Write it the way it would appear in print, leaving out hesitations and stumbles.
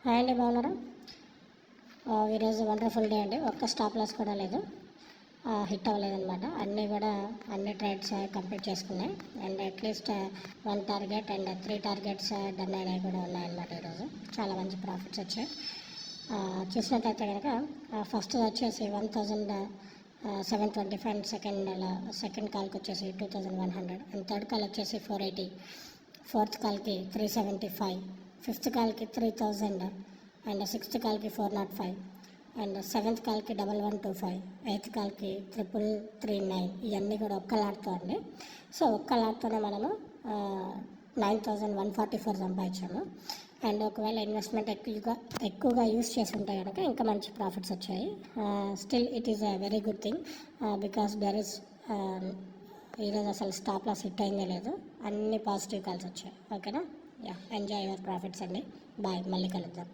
Hi అండి, బాగున్నారా? ఈరోజు వండర్ఫుల్ డే అండి. ఒక్క స్టాప్ లాస్ కూడా లేదు, హిట్ అవ్వలేదన్నమాట. అన్ని ట్రేడ్స్ కంప్లీట్ చేసుకున్నాయి. And at least 1 target and 3 targets done అయినవి కూడా ఉన్నాయన్నమాట. ఈరోజు చాలా మంచి ప్రాఫిట్స్ వచ్చాయి. చూసినట్టయితే కనుక ఫస్ట్ వచ్చేసి 1725 అండ్ సెకండ్ కాల్కి వచ్చేసి 2100 అండ్ థర్డ్ కాల్ వచ్చేసి 480, ఫోర్త్ కాల్కి 375, ఫిఫ్త్ కాల్కి 3000 అండ్ సిక్స్త్ కాల్కి 405 అండ్ సెవెంత్ కాల్కి 1125, ఎయిత్ కాల్కి 3339. ఇవన్నీ కూడా ఒక్క లాట్తో అండి. సో ఒక్క లాట్తోనే మనము 9144 సంపాదించాము. అండ్ ఒకవేళ ఇన్వెస్ట్మెంట్ ఎక్కువగా యూస్ చేసి ఉంటే కనుక ఇంకా మంచి ప్రాఫిట్స్ వచ్చాయి. Still it is a very good thing because there is ఈరోజు అసలు స్టాప్ లాస్ హిట్ అయిందే లేదు. అన్ని పాజిటివ్ కాల్స్ వచ్చాయి. ఓకేనా? ఎంజాయ్ యువర్ ప్రాఫిట్స్ అండి. బాయ్, మళ్ళీ కలుద్దాం.